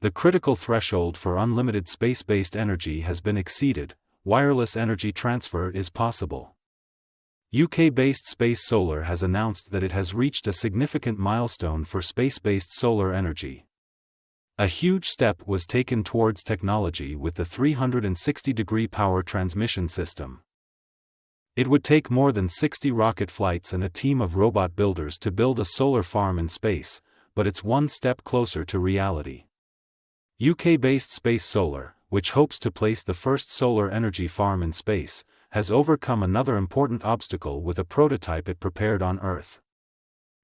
The critical threshold for unlimited space-based energy has been exceeded. Wireless energy transfer is possible. UK-based Space Solar has announced that it has reached a significant milestone for space-based solar energy. A huge step was taken towards technology with the 360-degree power transmission system. It would take more than 60 rocket flights and a team of robot builders to build a solar farm in space, but it's one step closer to reality. UK-based Space Solar, which hopes to place the first solar energy farm in space, has overcome another important obstacle with a prototype it prepared on Earth.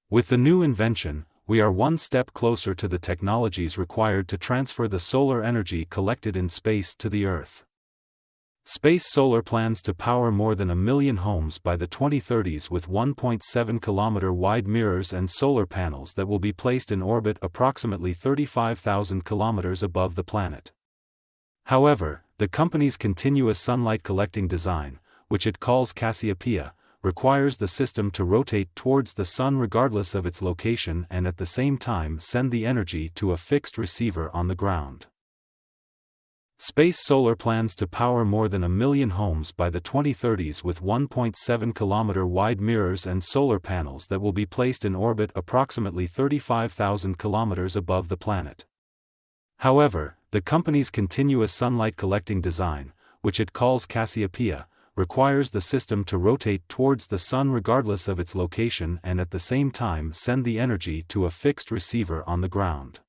With the new invention, we are one step closer to the technologies required to transfer the solar energy collected in space to the Earth. Space Solar plans to power more than 1 million homes by the 2030s with 1.7-kilometer wide mirrors and solar panels that will be placed in orbit approximately 35,000 kilometers above the planet. However, the company's continuous sunlight collecting design, which it calls CASSIOPeiA, requires the system to rotate towards the sun regardless of its location and at the same time send the energy to a fixed receiver on the ground. Space Solar plans to power more than 1 million homes by the 2030s with 1.7-kilometer wide mirrors and solar panels that will be placed in orbit approximately 35,000 kilometers above the planet. However, the company's continuous sunlight collecting design, which it calls CASSIOPeiA, requires the system to rotate towards the sun regardless of its location and at the same time send the energy to a fixed receiver on the ground.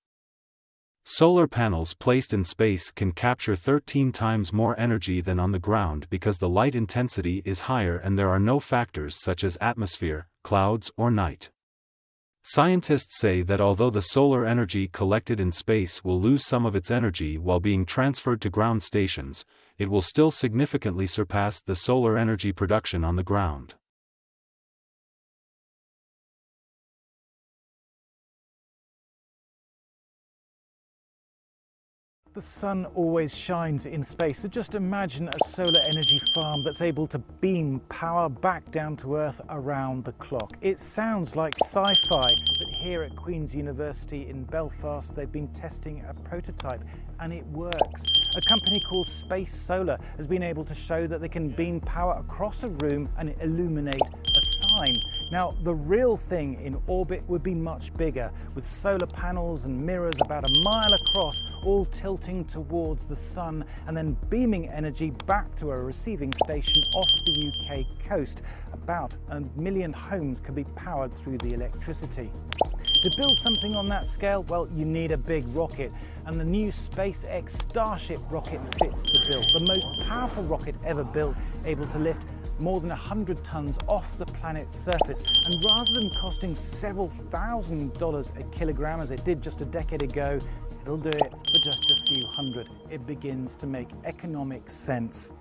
Solar panels placed in space can capture 13 times more energy than on the ground because the light intensity is higher and there are no factors such as atmosphere, clouds, or night. Scientists say that although the solar energy collected in space will lose some of its energy while being transferred to ground stations, it will still significantly surpass the solar energy production on the ground. The sun always shines in space, so just imagine a solar energy farm that's able to beam power back down to Earth around the clock. It sounds like sci-fi, but here at Queen's University in Belfast they've been testing a prototype and it works. A company called Space Solar has been able to show that they can beam power across a room and illuminate a sign. Now, the real thing in orbit would be much bigger, with solar panels and mirrors about 1 mile across, all tilting towards the sun and then beaming energy back to a receiving station off the UK coast. About 1 million homes can be powered through the electricity. To build something on that scale, well, you need a big rocket, and the new SpaceX Starship rocket fits the bill. The most powerful rocket ever built, able to lift more than 100 tons off the planet's surface, and rather than costing several $1,000s a kilogram as it did just a decade ago, it'll do it for just a few hundred. It begins to make economic sense.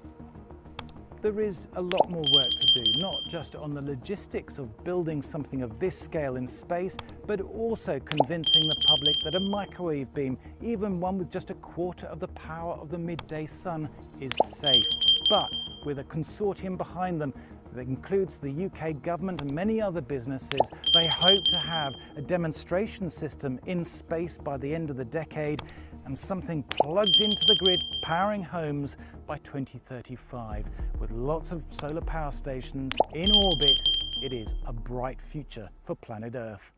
There is a lot more work to do, not just on the logistics of building something of this scale in space, but also convincing the public that a microwave beam, even one with just 1/4 of the power of the midday sun, is safe. But with a consortium behind them that includes the UK government and many other businesses, they hope to have a demonstration system in space by the end of the decade and something plugged into the grid powering homes by 2035. With lots of solar power stations in orbit, it is a bright future for planet Earth.